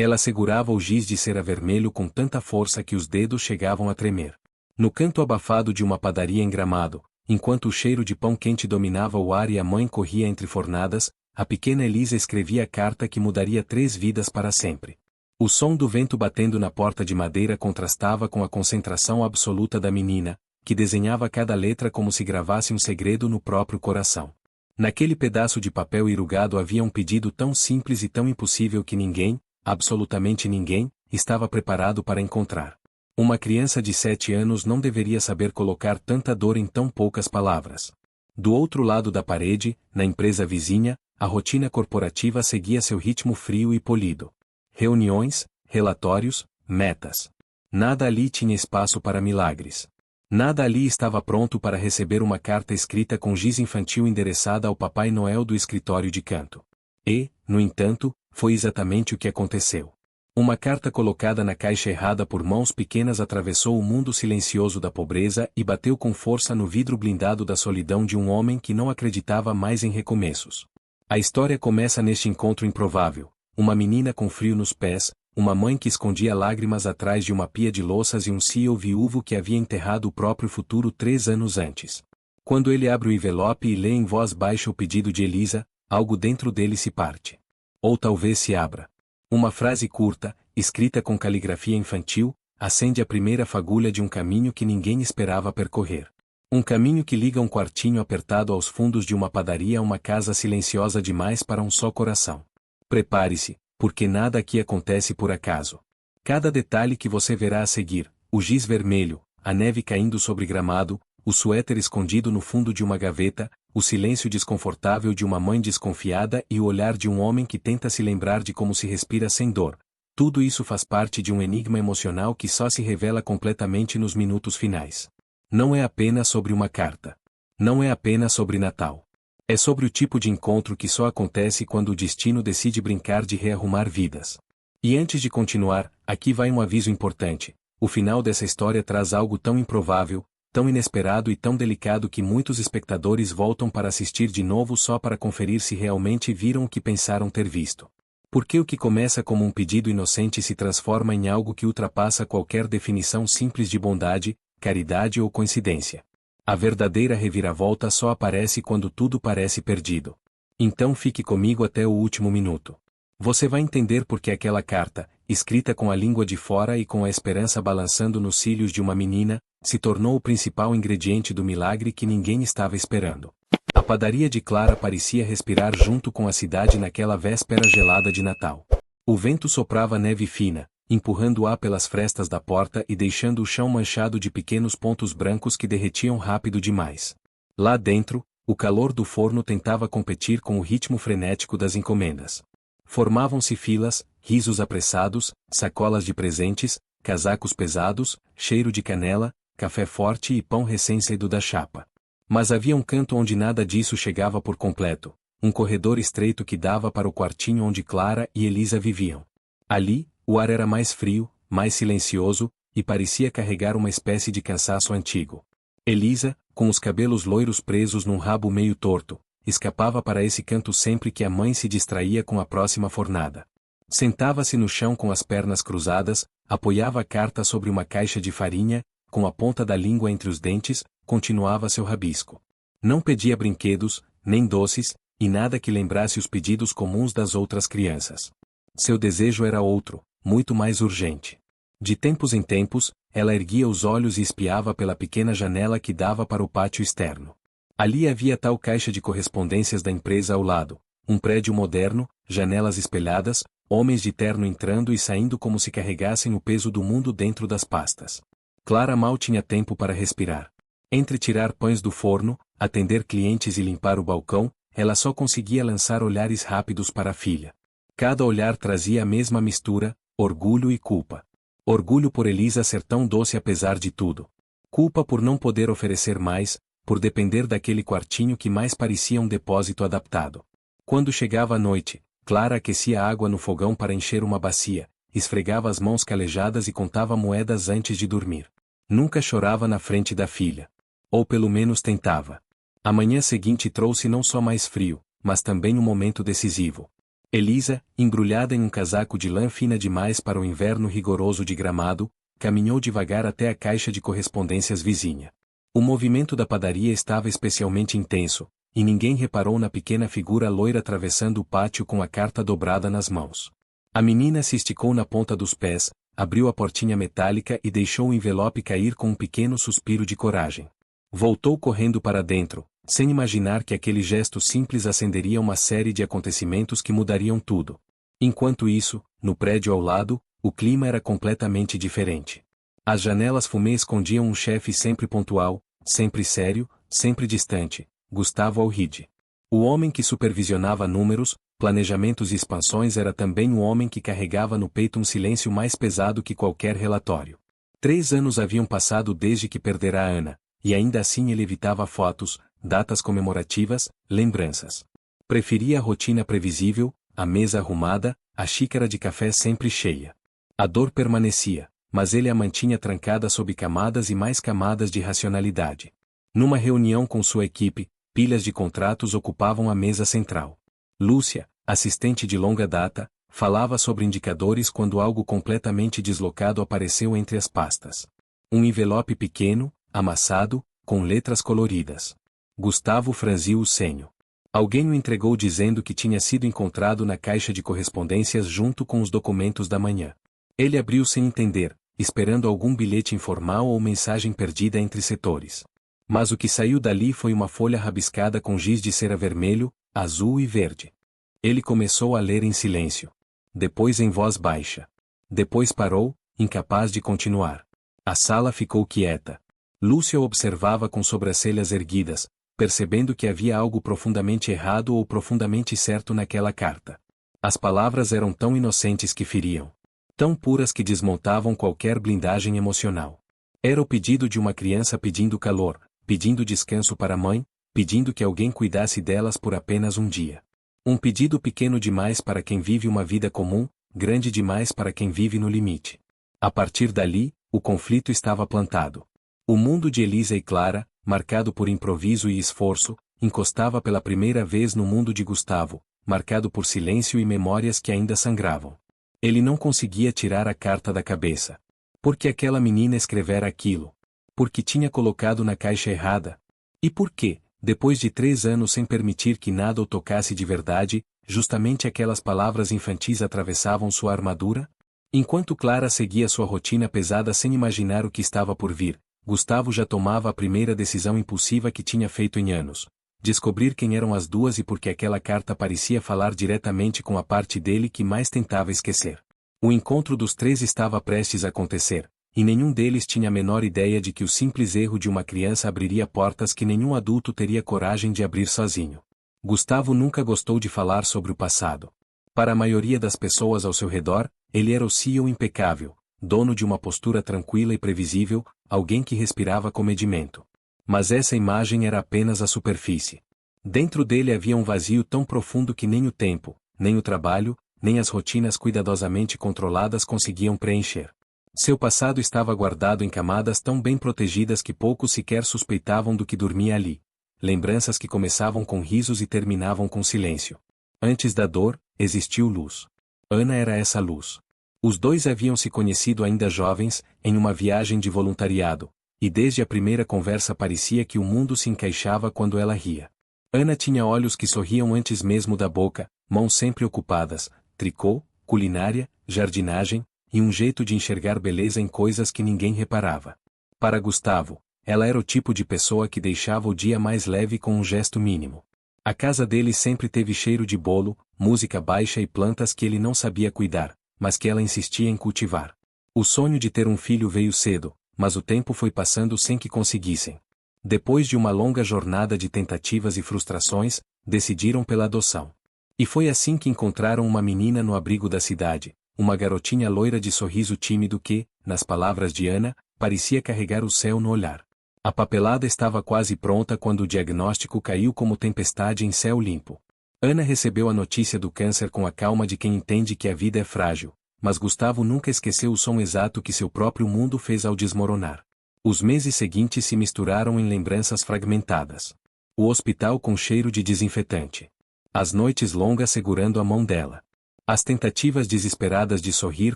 Ela segurava o giz de cera vermelho com tanta força que os dedos chegavam a tremer. No canto abafado de uma padaria em Gramado, enquanto o cheiro de pão quente dominava o ar e a mãe corria entre fornadas, a pequena Elisa escrevia a carta que mudaria 3 vidas para sempre. O som do vento batendo na porta de madeira contrastava com a concentração absoluta da menina, que desenhava cada letra como se gravasse um segredo no próprio coração. Naquele pedaço de papel enrugado havia um pedido tão simples e tão impossível que ninguém, absolutamente ninguém, estava preparado para encontrar. Uma criança de 7 anos não deveria saber colocar tanta dor em tão poucas palavras. Do outro lado da parede, na empresa vizinha, a rotina corporativa seguia seu ritmo frio e polido. Reuniões, relatórios, metas. Nada ali tinha espaço para milagres. Nada ali estava pronto para receber uma carta escrita com giz infantil endereçada ao Papai Noel do escritório de canto. E, no entanto, foi exatamente o que aconteceu. Uma carta colocada na caixa errada por mãos pequenas atravessou o mundo silencioso da pobreza e bateu com força no vidro blindado da solidão de um homem que não acreditava mais em recomeços. A história começa neste encontro improvável. Uma menina com frio nos pés, uma mãe que escondia lágrimas atrás de uma pia de louças e um CEO viúvo que havia enterrado o próprio futuro 3 anos antes. Quando ele abre o envelope e lê em voz baixa o pedido de Elisa, algo dentro dele se parte. Ou talvez se abra. Uma frase curta, escrita com caligrafia infantil, acende a primeira fagulha de um caminho que ninguém esperava percorrer. Um caminho que liga um quartinho apertado aos fundos de uma padaria a uma casa silenciosa demais para um só coração. Prepare-se, porque nada aqui acontece por acaso. Cada detalhe que você verá a seguir, o giz vermelho, a neve caindo sobre Gramado, o suéter escondido no fundo de uma gaveta, o silêncio desconfortável de uma mãe desconfiada e o olhar de um homem que tenta se lembrar de como se respira sem dor. Tudo isso faz parte de um enigma emocional que só se revela completamente nos minutos finais. Não é apenas sobre uma carta. Não é apenas sobre Natal. É sobre o tipo de encontro que só acontece quando o destino decide brincar de rearrumar vidas. E antes de continuar, aqui vai um aviso importante. O final dessa história traz algo tão improvável, tão inesperado e tão delicado que muitos espectadores voltam para assistir de novo só para conferir se realmente viram o que pensaram ter visto. Porque o que começa como um pedido inocente se transforma em algo que ultrapassa qualquer definição simples de bondade, caridade ou coincidência. A verdadeira reviravolta só aparece quando tudo parece perdido. Então fique comigo até o último minuto. Você vai entender por que aquela carta, escrita com a língua de fora e com a esperança balançando nos cílios de uma menina, se tornou o principal ingrediente do milagre que ninguém estava esperando. A padaria de Clara parecia respirar junto com a cidade naquela véspera gelada de Natal. O vento soprava neve fina, empurrando-a pelas frestas da porta e deixando o chão manchado de pequenos pontos brancos que derretiam rápido demais. Lá dentro, o calor do forno tentava competir com o ritmo frenético das encomendas. Formavam-se filas, risos apressados, sacolas de presentes, casacos pesados, cheiro de canela, café forte e pão recém-saído da chapa. Mas havia um canto onde nada disso chegava por completo, um corredor estreito que dava para o quartinho onde Clara e Elisa viviam. Ali, o ar era mais frio, mais silencioso, e parecia carregar uma espécie de cansaço antigo. Elisa, com os cabelos loiros presos num rabo meio torto, escapava para esse canto sempre que a mãe se distraía com a próxima fornada. Sentava-se no chão com as pernas cruzadas, apoiava a carta sobre uma caixa de farinha, com a ponta da língua entre os dentes, continuava seu rabisco. Não pedia brinquedos, nem doces, e nada que lembrasse os pedidos comuns das outras crianças. Seu desejo era outro, muito mais urgente. De tempos em tempos, ela erguia os olhos e espiava pela pequena janela que dava para o pátio externo. Ali havia tal caixa de correspondências da empresa ao lado, um prédio moderno, janelas espelhadas, homens de terno entrando e saindo como se carregassem o peso do mundo dentro das pastas. Clara mal tinha tempo para respirar. Entre tirar pães do forno, atender clientes e limpar o balcão, ela só conseguia lançar olhares rápidos para a filha. Cada olhar trazia a mesma mistura, orgulho e culpa. Orgulho por Elisa ser tão doce apesar de tudo. Culpa por não poder oferecer mais, por depender daquele quartinho que mais parecia um depósito adaptado. Quando chegava a noite, Clara aquecia a água no fogão para encher uma bacia, esfregava as mãos calejadas e contava moedas antes de dormir. Nunca chorava na frente da filha. Ou pelo menos tentava. A manhã seguinte trouxe não só mais frio, mas também um momento decisivo. Elisa, embrulhada em um casaco de lã fina demais para o inverno rigoroso de Gramado, caminhou devagar até a caixa de correspondências vizinha. O movimento da padaria estava especialmente intenso, e ninguém reparou na pequena figura loira atravessando o pátio com a carta dobrada nas mãos. A menina se esticou na ponta dos pés, abriu a portinha metálica e deixou o envelope cair com um pequeno suspiro de coragem. Voltou correndo para dentro, sem imaginar que aquele gesto simples acenderia uma série de acontecimentos que mudariam tudo. Enquanto isso, no prédio ao lado, o clima era completamente diferente. As janelas fumê escondiam um chefe sempre pontual, sempre sério, sempre distante, Gustavo Alride. O homem que supervisionava números, planejamentos e expansões era também o homem que carregava no peito um silêncio mais pesado que qualquer relatório. 3 anos haviam passado desde que perdera a Ana, e ainda assim ele evitava fotos, datas comemorativas, lembranças. Preferia a rotina previsível, a mesa arrumada, a xícara de café sempre cheia. A dor permanecia, mas ele a mantinha trancada sob camadas e mais camadas de racionalidade. Numa reunião com sua equipe, pilhas de contratos ocupavam a mesa central. Lúcia, assistente de longa data, falava sobre indicadores quando algo completamente deslocado apareceu entre as pastas. Um envelope pequeno, amassado, com letras coloridas. Gustavo franziu o senho. Alguém o entregou dizendo que tinha sido encontrado na caixa de correspondências junto com os documentos da manhã. Ele abriu sem entender, esperando algum bilhete informal ou mensagem perdida entre setores. Mas o que saiu dali foi uma folha rabiscada com giz de cera vermelho, azul e verde. Ele começou a ler em silêncio. Depois em voz baixa. Depois parou, incapaz de continuar. A sala ficou quieta. Lúcia o observava com sobrancelhas erguidas, percebendo que havia algo profundamente errado ou profundamente certo naquela carta. As palavras eram tão inocentes que feriam. Tão puras que desmontavam qualquer blindagem emocional. Era o pedido de uma criança pedindo calor, pedindo descanso para a mãe, pedindo que alguém cuidasse delas por apenas um dia. Um pedido pequeno demais para quem vive uma vida comum, grande demais para quem vive no limite. A partir dali, o conflito estava plantado. O mundo de Elisa e Clara, marcado por improviso e esforço, encostava pela primeira vez no mundo de Gustavo, marcado por silêncio e memórias que ainda sangravam. Ele não conseguia tirar a carta da cabeça. Por que aquela menina escrevera aquilo? Por que tinha colocado na caixa errada? E por que, depois de 3 anos sem permitir que nada o tocasse de verdade, justamente aquelas palavras infantis atravessavam sua armadura? Enquanto Clara seguia sua rotina pesada sem imaginar o que estava por vir, Gustavo já tomava a primeira decisão impulsiva que tinha feito em anos. Descobrir quem eram as duas e por que aquela carta parecia falar diretamente com a parte dele que mais tentava esquecer. O encontro dos 3 estava prestes a acontecer, e nenhum deles tinha a menor ideia de que o simples erro de uma criança abriria portas que nenhum adulto teria coragem de abrir sozinho. Gustavo nunca gostou de falar sobre o passado. Para a maioria das pessoas ao seu redor, ele era o CEO impecável, dono de uma postura tranquila e previsível, alguém que respirava comedimento. Mas essa imagem era apenas a superfície. Dentro dele havia um vazio tão profundo que nem o tempo, nem o trabalho, nem as rotinas cuidadosamente controladas conseguiam preencher. Seu passado estava guardado em camadas tão bem protegidas que poucos sequer suspeitavam do que dormia ali. Lembranças que começavam com risos e terminavam com silêncio. Antes da dor, existiu luz. Ana era essa luz. Os dois haviam se conhecido ainda jovens, em uma viagem de voluntariado, e desde a primeira conversa parecia que o mundo se encaixava quando ela ria. Ana tinha olhos que sorriam antes mesmo da boca, mãos sempre ocupadas, tricô, culinária, jardinagem, e um jeito de enxergar beleza em coisas que ninguém reparava. Para Gustavo, ela era o tipo de pessoa que deixava o dia mais leve com um gesto mínimo. A casa dele sempre teve cheiro de bolo, música baixa e plantas que ele não sabia cuidar, mas que ela insistia em cultivar. O sonho de ter um filho veio cedo, mas o tempo foi passando sem que conseguissem. Depois de uma longa jornada de tentativas e frustrações, decidiram pela adoção. E foi assim que encontraram uma menina no abrigo da cidade, uma garotinha loira de sorriso tímido que, nas palavras de Ana, parecia carregar o céu no olhar. A papelada estava quase pronta quando o diagnóstico caiu como tempestade em céu limpo. Ana recebeu a notícia do câncer com a calma de quem entende que a vida é frágil, mas Gustavo nunca esqueceu o som exato que seu próprio mundo fez ao desmoronar. Os meses seguintes se misturaram em lembranças fragmentadas. O hospital com cheiro de desinfetante. As noites longas segurando a mão dela. As tentativas desesperadas de sorrir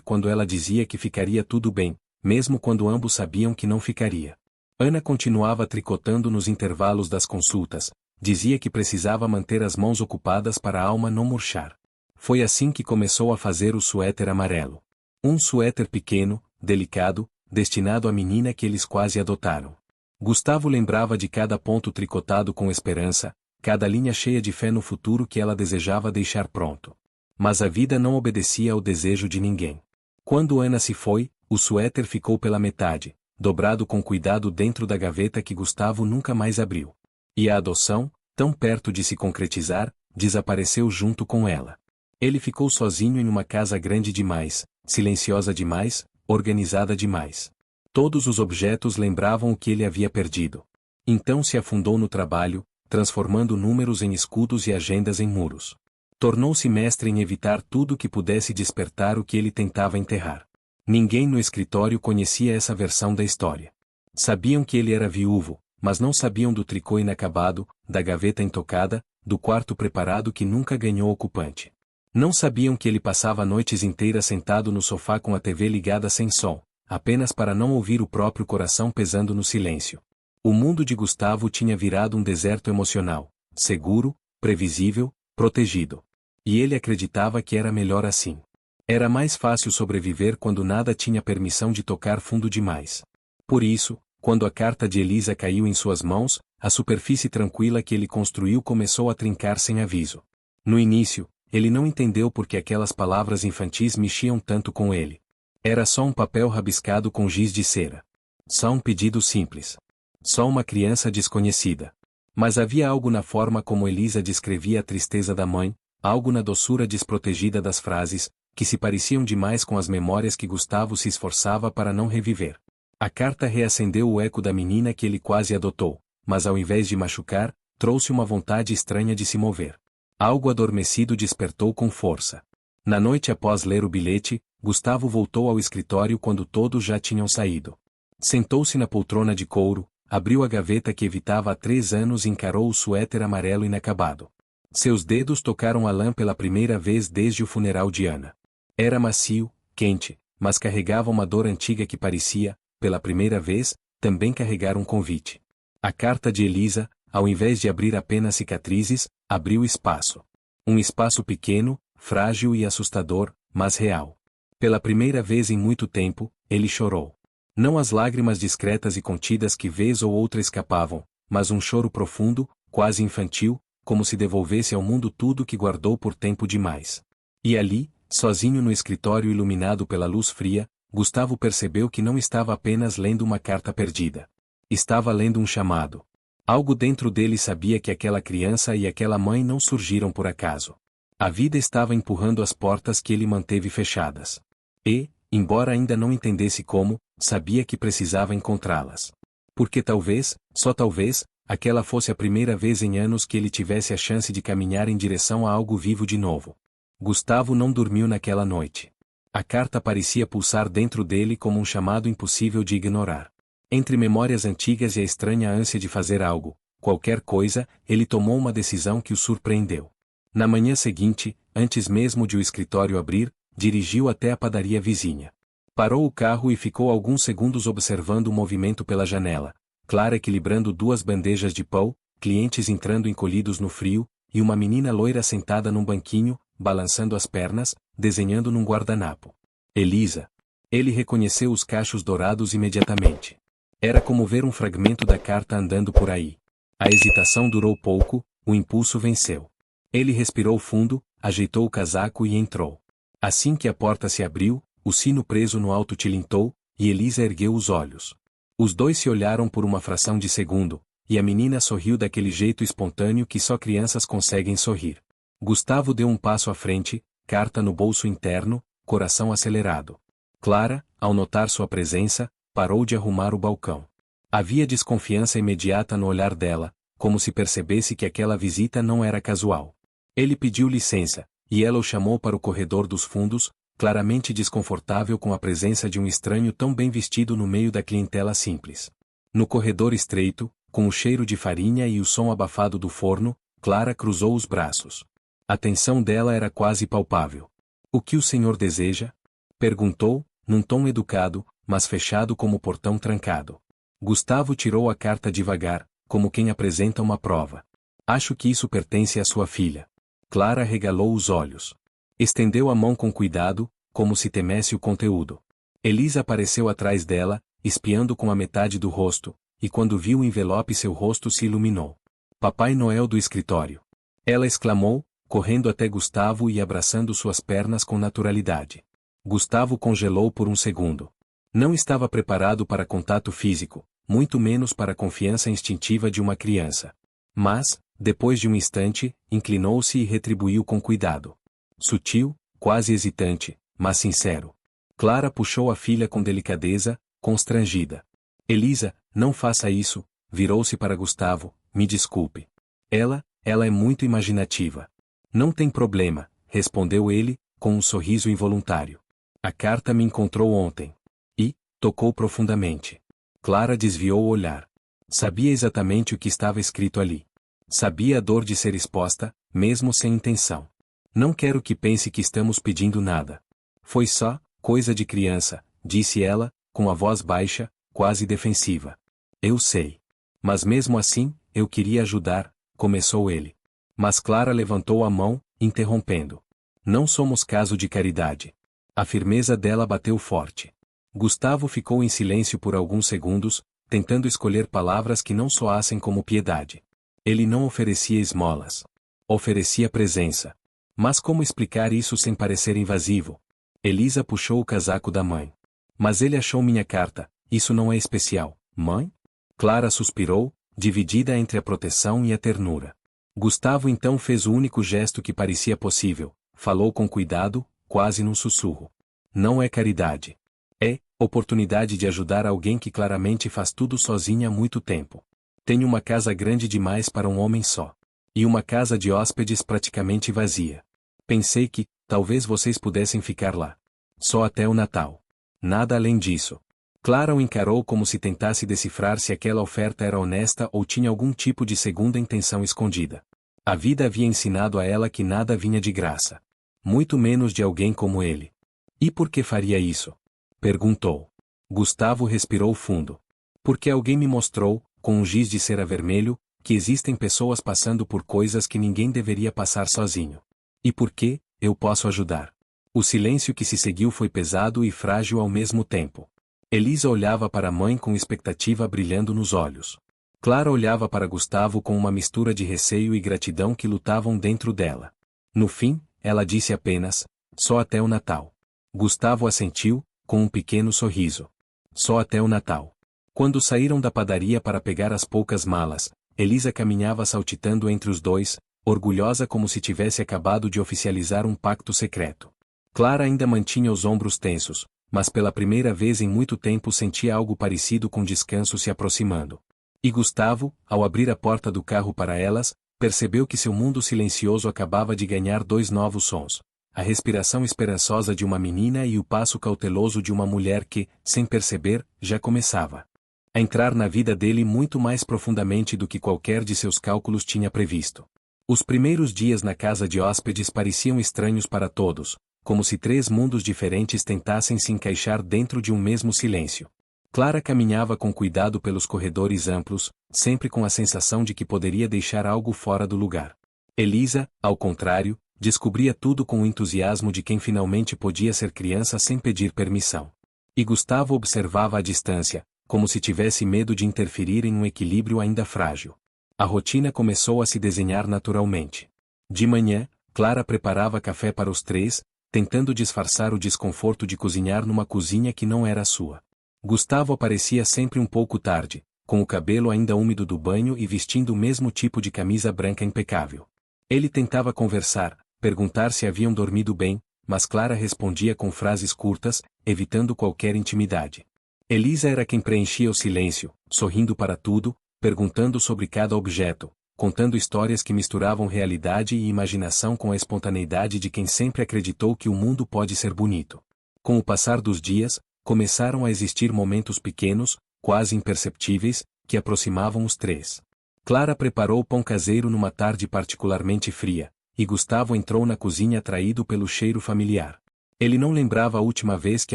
quando ela dizia que ficaria tudo bem, mesmo quando ambos sabiam que não ficaria. Ana continuava tricotando nos intervalos das consultas, dizia que precisava manter as mãos ocupadas para a alma não murchar. Foi assim que começou a fazer o suéter amarelo. Um suéter pequeno, delicado, destinado à menina que eles quase adotaram. Gustavo lembrava de cada ponto tricotado com esperança, cada linha cheia de fé no futuro que ela desejava deixar pronto. Mas a vida não obedecia ao desejo de ninguém. Quando Ana se foi, o suéter ficou pela metade, dobrado com cuidado dentro da gaveta que Gustavo nunca mais abriu. E a adoção, tão perto de se concretizar, desapareceu junto com ela. Ele ficou sozinho em uma casa grande demais, silenciosa demais, organizada demais. Todos os objetos lembravam o que ele havia perdido. Então se afundou no trabalho, transformando números em escudos e agendas em muros. Tornou-se mestre em evitar tudo que pudesse despertar o que ele tentava enterrar. Ninguém no escritório conhecia essa versão da história. Sabiam que ele era viúvo, mas não sabiam do tricô inacabado, da gaveta intocada, do quarto preparado que nunca ganhou ocupante. Não sabiam que ele passava noites inteiras sentado no sofá com a TV ligada sem som, apenas para não ouvir o próprio coração pesando no silêncio. O mundo de Gustavo tinha virado um deserto emocional, seguro, previsível, protegido. E ele acreditava que era melhor assim. Era mais fácil sobreviver quando nada tinha permissão de tocar fundo demais. Por isso, quando a carta de Elisa caiu em suas mãos, a superfície tranquila que ele construiu começou a trincar sem aviso. No início, ele não entendeu por que aquelas palavras infantis mexiam tanto com ele. Era só um papel rabiscado com giz de cera. Só um pedido simples. Só uma criança desconhecida. Mas havia algo na forma como Elisa descrevia a tristeza da mãe, algo na doçura desprotegida das frases, que se pareciam demais com as memórias que Gustavo se esforçava para não reviver. A carta reacendeu o eco da menina que ele quase adotou, mas ao invés de machucar, trouxe uma vontade estranha de se mover. Algo adormecido despertou com força. Na noite após ler o bilhete, Gustavo voltou ao escritório quando todos já tinham saído. Sentou-se na poltrona de couro, abriu a gaveta que evitava há 3 anos e encarou o suéter amarelo inacabado. Seus dedos tocaram a lã pela primeira vez desde o funeral de Ana. Era macio, quente, mas carregava uma dor antiga que parecia, pela primeira vez, também carregar um convite. A carta de Elisa, ao invés de abrir apenas cicatrizes, abriu espaço. Um espaço pequeno, frágil e assustador, mas real. Pela primeira vez em muito tempo, ele chorou. Não as lágrimas discretas e contidas que vez ou outra escapavam, mas um choro profundo, quase infantil, como se devolvesse ao mundo tudo que guardou por tempo demais. E ali, sozinho no escritório iluminado pela luz fria, Gustavo percebeu que não estava apenas lendo uma carta perdida. Estava lendo um chamado. Algo dentro dele sabia que aquela criança e aquela mãe não surgiram por acaso. A vida estava empurrando as portas que ele manteve fechadas. E, embora ainda não entendesse como, sabia que precisava encontrá-las. Porque talvez, só talvez, aquela fosse a primeira vez em anos que ele tivesse a chance de caminhar em direção a algo vivo de novo. Gustavo não dormiu naquela noite. A carta parecia pulsar dentro dele como um chamado impossível de ignorar. Entre memórias antigas e a estranha ânsia de fazer algo, qualquer coisa, ele tomou uma decisão que o surpreendeu. Na manhã seguinte, antes mesmo de o escritório abrir, dirigiu até a padaria vizinha. Parou o carro e ficou alguns segundos observando o movimento pela janela. Clara equilibrando 2 bandejas de pão, clientes entrando encolhidos no frio, e uma menina loira sentada num banquinho, balançando as pernas, desenhando num guardanapo. Elisa. Ele reconheceu os cachos dourados imediatamente. Era como ver um fragmento da carta andando por aí. A hesitação durou pouco, o impulso venceu. Ele respirou fundo, ajeitou o casaco e entrou. Assim que a porta se abriu, o sino preso no alto tilintou, e Elisa ergueu os olhos. Os dois se olharam por uma fração de segundo, e a menina sorriu daquele jeito espontâneo que só crianças conseguem sorrir. Gustavo deu um passo à frente, carta no bolso interno, coração acelerado. Clara, ao notar sua presença, parou de arrumar o balcão. Havia desconfiança imediata no olhar dela, como se percebesse que aquela visita não era casual. Ele pediu licença, e ela o chamou para o corredor dos fundos, claramente desconfortável com a presença de um estranho tão bem vestido no meio da clientela simples. No corredor estreito, com o cheiro de farinha e o som abafado do forno, Clara cruzou os braços. A tensão dela era quase palpável. O que o senhor deseja? Perguntou, num tom educado, mas fechado como portão trancado. Gustavo tirou a carta devagar, como quem apresenta uma prova. Acho que isso pertence à sua filha. Clara regalou os olhos. Estendeu a mão com cuidado, como se temesse o conteúdo. Elisa apareceu atrás dela, espiando com a metade do rosto, e quando viu o envelope seu rosto se iluminou. Papai Noel do escritório. Ela exclamou, correndo até Gustavo e abraçando suas pernas com naturalidade. Gustavo congelou por um segundo. Não estava preparado para contato físico, muito menos para a confiança instintiva de uma criança. Mas, depois de um instante, inclinou-se e retribuiu com cuidado. Sutil, quase hesitante, mas sincero. Clara puxou a filha com delicadeza, constrangida. Elisa, não faça isso, virou-se para Gustavo, me desculpe. Ela é muito imaginativa. Não tem problema, respondeu ele, com um sorriso involuntário. A carta me encontrou ontem. E, tocou profundamente. Clara desviou o olhar. Sabia exatamente o que estava escrito ali. Sabia a dor de ser exposta, mesmo sem intenção. Não quero que pense que estamos pedindo nada. Foi só, coisa de criança, disse ela, com a voz baixa, quase defensiva. Eu sei. Mas mesmo assim, eu queria ajudar, começou ele. Mas Clara levantou a mão, interrompendo. Não somos caso de caridade. A firmeza dela bateu forte. Gustavo ficou em silêncio por alguns segundos, tentando escolher palavras que não soassem como piedade. Ele não oferecia esmolas. Oferecia presença. Mas como explicar isso sem parecer invasivo? Elisa puxou o casaco da mãe. Mas ele achou minha carta, isso não é especial, mãe? Clara suspirou, dividida entre a proteção e a ternura. Gustavo então fez o único gesto que parecia possível, falou com cuidado, quase num sussurro. Não é caridade. É oportunidade de ajudar alguém que claramente faz tudo sozinha há muito tempo. Tenho uma casa grande demais para um homem só. E uma casa de hóspedes praticamente vazia. Pensei que, talvez vocês pudessem ficar lá. Só até o Natal. Nada além disso. Clara o encarou como se tentasse decifrar se aquela oferta era honesta ou tinha algum tipo de segunda intenção escondida. A vida havia ensinado a ela que nada vinha de graça. Muito menos de alguém como ele. E por que faria isso? Perguntou. Gustavo respirou fundo. Porque alguém me mostrou, com um giz de cera vermelho, que existem pessoas passando por coisas que ninguém deveria passar sozinho. E por que, eu posso ajudar. O silêncio que se seguiu foi pesado e frágil ao mesmo tempo. Elisa olhava para a mãe com expectativa brilhando nos olhos. Clara olhava para Gustavo com uma mistura de receio e gratidão que lutavam dentro dela. No fim, ela disse apenas, só até o Natal. Gustavo assentiu, com um pequeno sorriso. Só até o Natal. Quando saíram da padaria para pegar as poucas malas, Elisa caminhava saltitando entre os dois, orgulhosa como se tivesse acabado de oficializar um pacto secreto. Clara ainda mantinha os ombros tensos, mas pela primeira vez em muito tempo sentia algo parecido com descanso se aproximando. E Gustavo, ao abrir a porta do carro para elas, percebeu que seu mundo silencioso acabava de ganhar dois novos sons. A respiração esperançosa de uma menina e o passo cauteloso de uma mulher que, sem perceber, já começava a entrar na vida dele muito mais profundamente do que qualquer de seus cálculos tinha previsto. Os primeiros dias na casa de hóspedes pareciam estranhos para todos, como se três mundos diferentes tentassem se encaixar dentro de um mesmo silêncio. Clara caminhava com cuidado pelos corredores amplos, sempre com a sensação de que poderia deixar algo fora do lugar. Elisa, ao contrário, descobria tudo com o entusiasmo de quem finalmente podia ser criança sem pedir permissão. E Gustavo observava à distância, como se tivesse medo de interferir em um equilíbrio ainda frágil. A rotina começou a se desenhar naturalmente. De manhã, Clara preparava café para os três, tentando disfarçar o desconforto de cozinhar numa cozinha que não era a sua. Gustavo aparecia sempre um pouco tarde, com o cabelo ainda úmido do banho e vestindo o mesmo tipo de camisa branca impecável. Ele tentava conversar, perguntar se haviam dormido bem, mas Clara respondia com frases curtas, evitando qualquer intimidade. Elisa era quem preenchia o silêncio, sorrindo para tudo, perguntando sobre cada objeto, contando histórias que misturavam realidade e imaginação com a espontaneidade de quem sempre acreditou que o mundo pode ser bonito. Com o passar dos dias, começaram a existir momentos pequenos, quase imperceptíveis, que aproximavam os três. Clara preparou pão caseiro numa tarde particularmente fria, e Gustavo entrou na cozinha atraído pelo cheiro familiar. Ele não lembrava a última vez que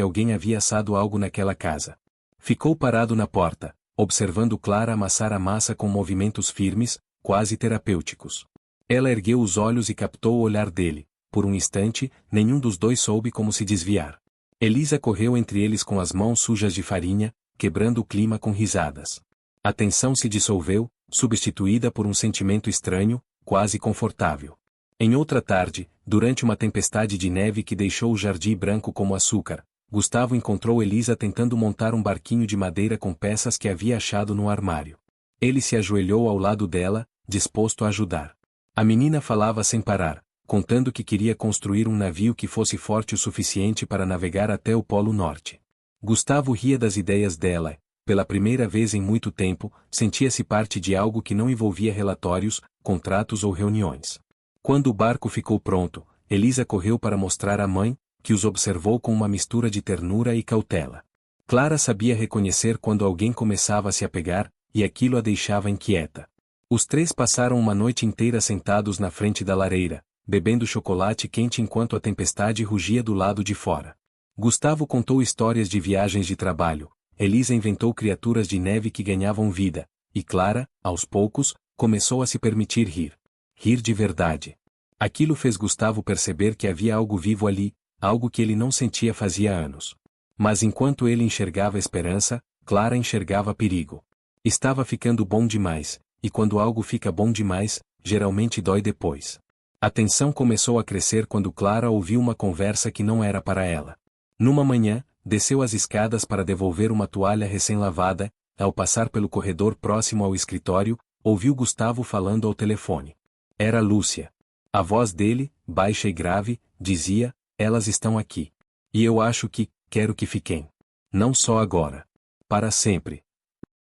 alguém havia assado algo naquela casa. Ficou parado na porta, observando Clara amassar a massa com movimentos firmes, quase terapêuticos. Ela ergueu os olhos e captou o olhar dele. Por um instante, nenhum dos dois soube como se desviar. Elisa correu entre eles com as mãos sujas de farinha, quebrando o clima com risadas. A tensão se dissolveu, substituída por um sentimento estranho, quase confortável. Em outra tarde, durante uma tempestade de neve que deixou o jardim branco como açúcar, Gustavo encontrou Elisa tentando montar um barquinho de madeira com peças que havia achado no armário. Ele se ajoelhou ao lado dela, disposto a ajudar. A menina falava sem parar, contando que queria construir um navio que fosse forte o suficiente para navegar até o Polo Norte. Gustavo ria das ideias dela. Pela primeira vez em muito tempo, sentia-se parte de algo que não envolvia relatórios, contratos ou reuniões. Quando o barco ficou pronto, Elisa correu para mostrar à mãe, que os observou com uma mistura de ternura e cautela. Clara sabia reconhecer quando alguém começava a se apegar, e aquilo a deixava inquieta. Os três passaram uma noite inteira sentados na frente da lareira, bebendo chocolate quente enquanto a tempestade rugia do lado de fora. Gustavo contou histórias de viagens de trabalho, Elisa inventou criaturas de neve que ganhavam vida, e Clara, aos poucos, começou a se permitir rir. Rir de verdade. Aquilo fez Gustavo perceber que havia algo vivo ali, algo que ele não sentia fazia anos. Mas enquanto ele enxergava esperança, Clara enxergava perigo. Estava ficando bom demais, e quando algo fica bom demais, geralmente dói depois. A tensão começou a crescer quando Clara ouviu uma conversa que não era para ela. Numa manhã, desceu as escadas para devolver uma toalha recém-lavada, ao passar pelo corredor próximo ao escritório, ouviu Gustavo falando ao telefone. Era Lúcia. A voz dele, baixa e grave, dizia: "Elas estão aqui. E eu acho que, quero que fiquem. Não só agora. Para sempre."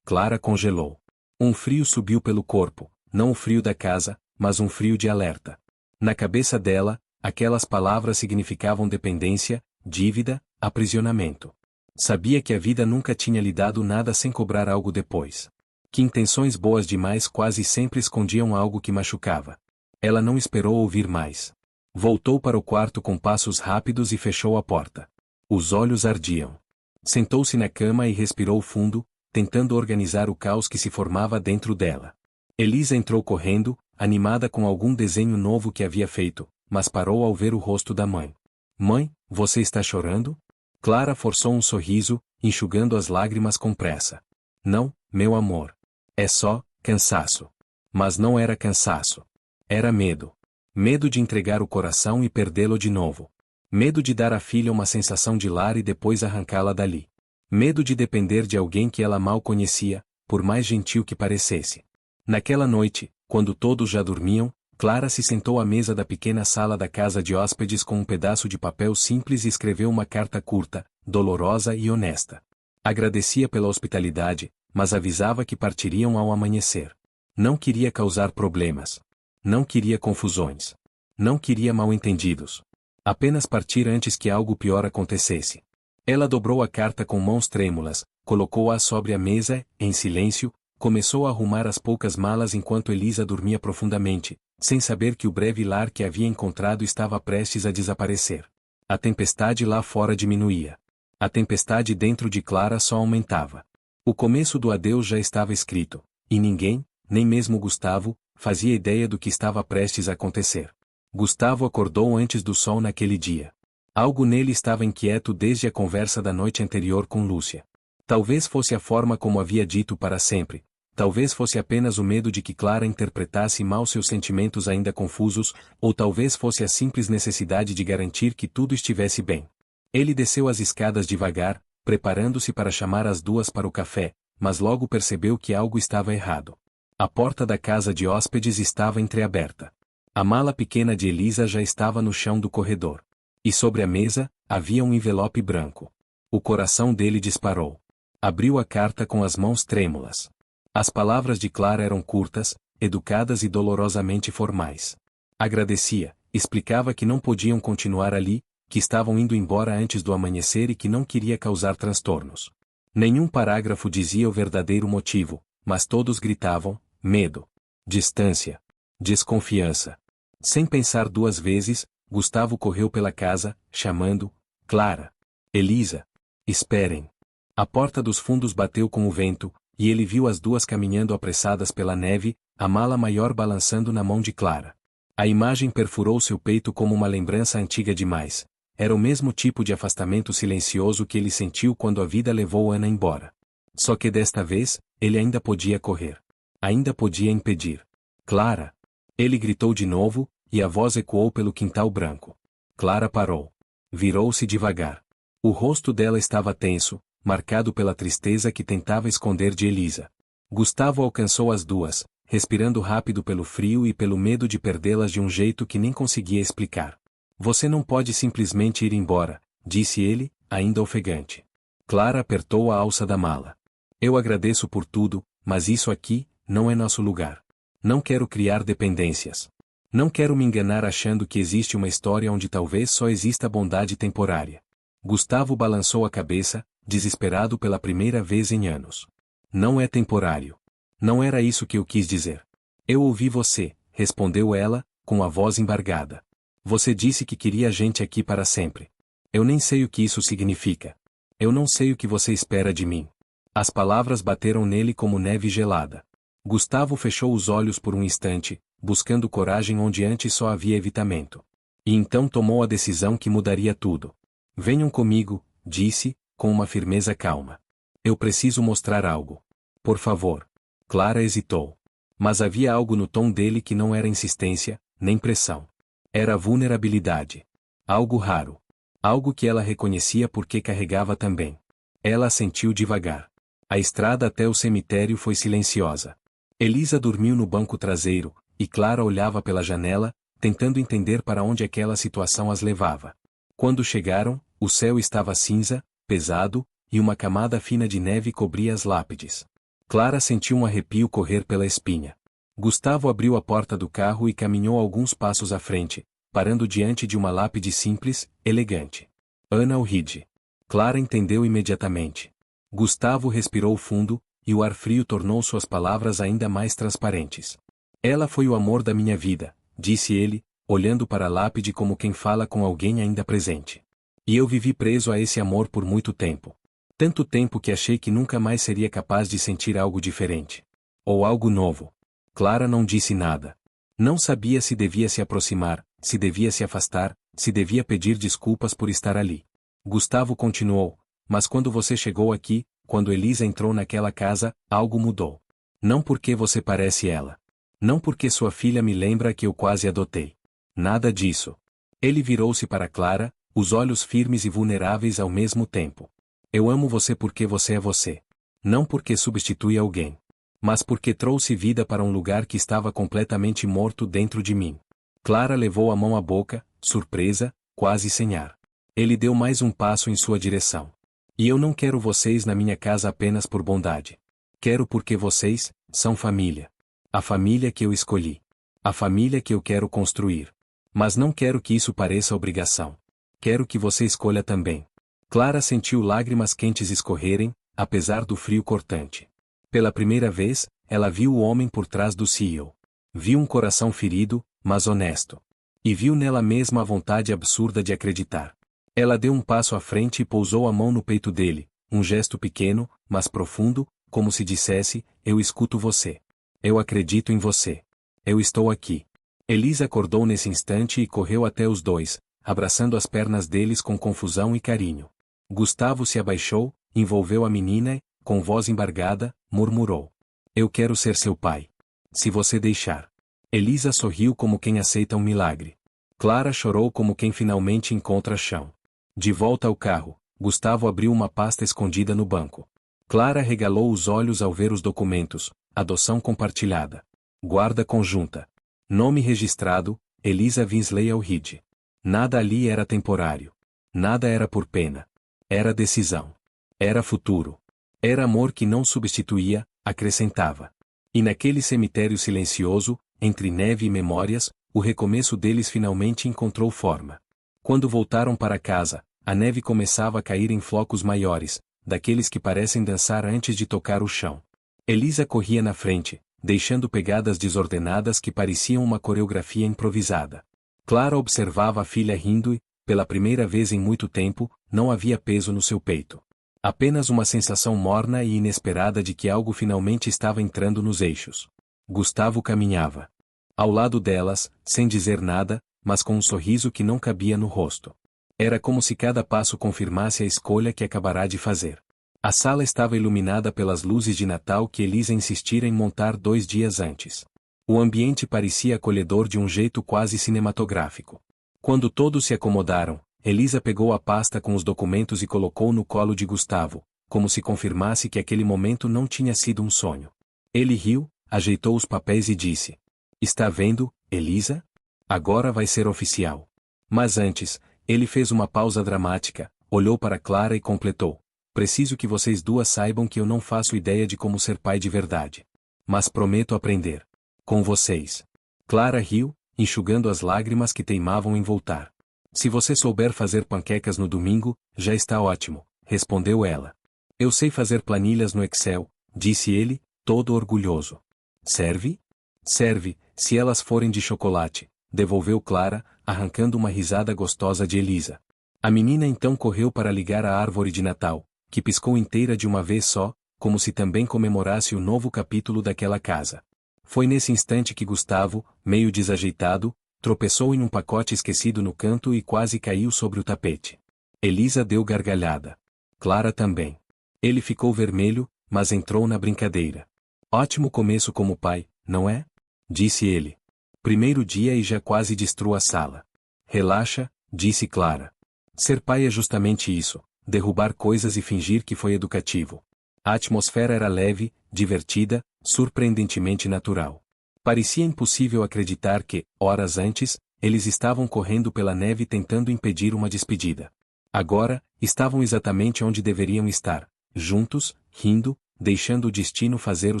Clara congelou. Um frio subiu pelo corpo, não o frio da casa, mas um frio de alerta. Na cabeça dela, aquelas palavras significavam dependência, dívida, aprisionamento. Sabia que a vida nunca tinha lhe dado nada sem cobrar algo depois. Que intenções boas demais quase sempre escondiam algo que machucava. Ela não esperou ouvir mais. Voltou para o quarto com passos rápidos e fechou a porta. Os olhos ardiam. Sentou-se na cama e respirou fundo, tentando organizar o caos que se formava dentro dela. Elisa entrou correndo, animada com algum desenho novo que havia feito, mas parou ao ver o rosto da mãe. "Mãe, você está chorando?" Clara forçou um sorriso, enxugando as lágrimas com pressa. "Não, meu amor. É só cansaço." Mas não era cansaço. Era medo. Medo de entregar o coração e perdê-lo de novo. Medo de dar à filha uma sensação de lar e depois arrancá-la dali. Medo de depender de alguém que ela mal conhecia, por mais gentil que parecesse. Naquela noite, quando todos já dormiam, Clara se sentou à mesa da pequena sala da casa de hóspedes com um pedaço de papel simples e escreveu uma carta curta, dolorosa e honesta. Agradecia pela hospitalidade, mas avisava que partiriam ao amanhecer. Não queria causar problemas. Não queria confusões. Não queria mal-entendidos. Apenas partir antes que algo pior acontecesse. Ela dobrou a carta com mãos trêmulas, colocou-a sobre a mesa, em silêncio, começou a arrumar as poucas malas enquanto Elisa dormia profundamente, sem saber que o breve lar que havia encontrado estava prestes a desaparecer. A tempestade lá fora diminuía. A tempestade dentro de Clara só aumentava. O começo do adeus já estava escrito, e ninguém, nem mesmo Gustavo, fazia ideia do que estava prestes a acontecer. Gustavo acordou antes do sol naquele dia. Algo nele estava inquieto desde a conversa da noite anterior com Lúcia. Talvez fosse a forma como havia dito para sempre, talvez fosse apenas o medo de que Clara interpretasse mal seus sentimentos ainda confusos, ou talvez fosse a simples necessidade de garantir que tudo estivesse bem. Ele desceu as escadas devagar, preparando-se para chamar as duas para o café, mas logo percebeu que algo estava errado. A porta da casa de hóspedes estava entreaberta. A mala pequena de Elisa já estava no chão do corredor. E sobre a mesa, havia um envelope branco. O coração dele disparou. Abriu a carta com as mãos trêmulas. As palavras de Clara eram curtas, educadas e dolorosamente formais. Agradecia, explicava que não podiam continuar ali, que estavam indo embora antes do amanhecer e que não queria causar transtornos. Nenhum parágrafo dizia o verdadeiro motivo, mas todos gritavam: medo, distância, desconfiança. Sem pensar duas vezes, Gustavo correu pela casa, chamando: Clara! Elisa! Esperem! A porta dos fundos bateu com o vento, e ele viu as duas caminhando apressadas pela neve, a mala maior balançando na mão de Clara. A imagem perfurou seu peito como uma lembrança antiga demais. Era o mesmo tipo de afastamento silencioso que ele sentiu quando a vida levou Ana embora. Só que desta vez, ele ainda podia correr. Ainda podia impedir. Clara! Ele gritou de novo, e a voz ecoou pelo quintal branco. Clara parou. Virou-se devagar. O rosto dela estava tenso, marcado pela tristeza que tentava esconder de Elisa. Gustavo alcançou as duas, respirando rápido pelo frio e pelo medo de perdê-las de um jeito que nem conseguia explicar. Você não pode simplesmente ir embora, disse ele, ainda ofegante. Clara apertou a alça da mala. Eu agradeço por tudo, mas isso aqui não é nosso lugar. Não quero criar dependências. Não quero me enganar achando que existe uma história onde talvez só exista bondade temporária. Gustavo balançou a cabeça, desesperado pela primeira vez em anos. Não é temporário. Não era isso que eu quis dizer. Eu ouvi você, respondeu ela, com a voz embargada. Você disse que queria a gente aqui para sempre. Eu nem sei o que isso significa. Eu não sei o que você espera de mim. As palavras bateram nele como neve gelada. Gustavo fechou os olhos por um instante, buscando coragem onde antes só havia evitamento. E então tomou a decisão que mudaria tudo. Venham comigo, disse, com uma firmeza calma. Eu preciso mostrar algo. Por favor. Clara hesitou. Mas havia algo no tom dele que não era insistência, nem pressão. Era vulnerabilidade. Algo raro. Algo que ela reconhecia porque carregava também. Ela assentiu devagar. A estrada até o cemitério foi silenciosa. Elisa dormiu no banco traseiro, e Clara olhava pela janela, tentando entender para onde aquela situação as levava. Quando chegaram, o céu estava cinza, pesado, e uma camada fina de neve cobria as lápides. Clara sentiu um arrepio correr pela espinha. Gustavo abriu a porta do carro e caminhou alguns passos à frente, parando diante de uma lápide simples, elegante. Ana Urride. Clara entendeu imediatamente. Gustavo respirou fundo, e o ar frio tornou suas palavras ainda mais transparentes. Ela foi o amor da minha vida, disse ele, olhando para a lápide como quem fala com alguém ainda presente. E eu vivi preso a esse amor por muito tempo. Tanto tempo que achei que nunca mais seria capaz de sentir algo diferente. Ou algo novo. Clara não disse nada. Não sabia se devia se aproximar, se devia se afastar, se devia pedir desculpas por estar ali. Gustavo continuou, mas quando você chegou aqui, quando Elisa entrou naquela casa, algo mudou. Não porque você parece ela. Não porque sua filha me lembra que eu quase adotei. Nada disso. Ele virou-se para Clara, os olhos firmes e vulneráveis ao mesmo tempo. Eu amo você porque você é você. Não porque substitui alguém. Mas porque trouxe vida para um lugar que estava completamente morto dentro de mim. Clara levou a mão à boca, surpresa, quase sem ar. Ele deu mais um passo em sua direção. E eu não quero vocês na minha casa apenas por bondade. Quero porque vocês são família. A família que eu escolhi. A família que eu quero construir. Mas não quero que isso pareça obrigação. Quero que você escolha também. Clara sentiu lágrimas quentes escorrerem, apesar do frio cortante. Pela primeira vez, ela viu o homem por trás do CEO. Viu um coração ferido, mas honesto. E viu nela mesma a vontade absurda de acreditar. Ela deu um passo à frente e pousou a mão no peito dele, um gesto pequeno, mas profundo, como se dissesse, eu escuto você. Eu acredito em você. Eu estou aqui. Elisa acordou nesse instante e correu até os dois, abraçando as pernas deles com confusão e carinho. Gustavo se abaixou, envolveu a menina e, com voz embargada, murmurou. Eu quero ser seu pai. Se você deixar. Elisa sorriu como quem aceita um milagre. Clara chorou como quem finalmente encontra chão. De volta ao carro, Gustavo abriu uma pasta escondida no banco. Clara regalou os olhos ao ver os documentos, adoção compartilhada. Guarda conjunta. Nome registrado, Elisa Vinsley Urride. Nada ali era temporário. Nada era por pena. Era decisão. Era futuro. Era amor que não substituía, acrescentava. E naquele cemitério silencioso, entre neve e memórias, o recomeço deles finalmente encontrou forma. Quando voltaram para casa, a neve começava a cair em flocos maiores, daqueles que parecem dançar antes de tocar o chão. Elisa corria na frente, deixando pegadas desordenadas que pareciam uma coreografia improvisada. Clara observava a filha rindo e, pela primeira vez em muito tempo, não havia peso no seu peito. Apenas uma sensação morna e inesperada de que algo finalmente estava entrando nos eixos. Gustavo caminhava ao lado delas, sem dizer nada, mas com um sorriso que não cabia no rosto. Era como se cada passo confirmasse a escolha que acabará de fazer. A sala estava iluminada pelas luzes de Natal que Elisa insistira em montar 2 dias antes. O ambiente parecia acolhedor de um jeito quase cinematográfico. Quando todos se acomodaram, Elisa pegou a pasta com os documentos e colocou no colo de Gustavo, como se confirmasse que aquele momento não tinha sido um sonho. Ele riu, ajeitou os papéis e disse: "Está vendo, Elisa? Agora vai ser oficial." Mas antes, ele fez uma pausa dramática, olhou para Clara e completou: "Preciso que vocês duas saibam que eu não faço ideia de como ser pai de verdade. Mas prometo aprender. Com vocês." Clara riu, enxugando as lágrimas que teimavam em voltar. "Se você souber fazer panquecas no domingo, já está ótimo", respondeu ela. "Eu sei fazer planilhas no Excel", disse ele, todo orgulhoso. "Serve?" "Serve, se elas forem de chocolate", devolveu Clara, arrancando uma risada gostosa de Elisa. A menina então correu para ligar a árvore de Natal, que piscou inteira de uma vez só, como se também comemorasse o novo capítulo daquela casa. Foi nesse instante que Gustavo, meio desajeitado, tropeçou em um pacote esquecido no canto e quase caiu sobre o tapete. Elisa deu gargalhada. Clara também. Ele ficou vermelho, mas entrou na brincadeira. "Ótimo começo como pai, não é?" disse ele. "Primeiro dia e já quase destruo a sala." "Relaxa", disse Clara. "Ser pai é justamente isso, derrubar coisas e fingir que foi educativo." A atmosfera era leve, divertida, surpreendentemente natural. Parecia impossível acreditar que, horas antes, eles estavam correndo pela neve tentando impedir uma despedida. Agora, estavam exatamente onde deveriam estar, juntos, rindo, deixando o destino fazer o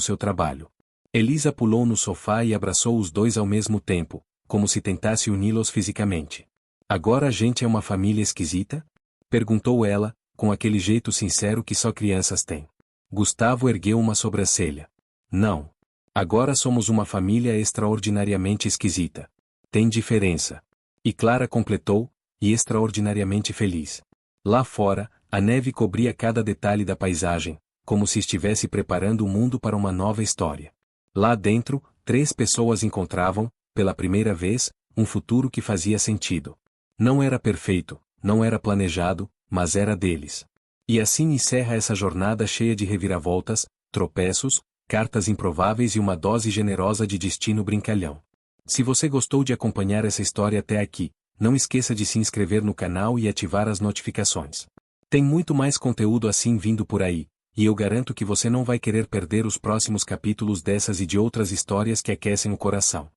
seu trabalho. Elisa pulou no sofá e abraçou os dois ao mesmo tempo, como se tentasse uni-los fisicamente. "Agora a gente é uma família esquisita?" perguntou ela, com aquele jeito sincero que só crianças têm. Gustavo ergueu uma sobrancelha. "Não. Agora somos uma família extraordinariamente esquisita. Tem diferença." E Clara completou: "E extraordinariamente feliz." Lá fora, a neve cobria cada detalhe da paisagem, como se estivesse preparando o mundo para uma nova história. Lá dentro, 3 pessoas encontravam, pela primeira vez, um futuro que fazia sentido. Não era perfeito, não era planejado, mas era deles. E assim encerra essa jornada cheia de reviravoltas, tropeços, cartas improváveis e uma dose generosa de destino brincalhão. Se você gostou de acompanhar essa história até aqui, não esqueça de se inscrever no canal e ativar as notificações. Tem muito mais conteúdo assim vindo por aí, e eu garanto que você não vai querer perder os próximos capítulos dessas e de outras histórias que aquecem o coração.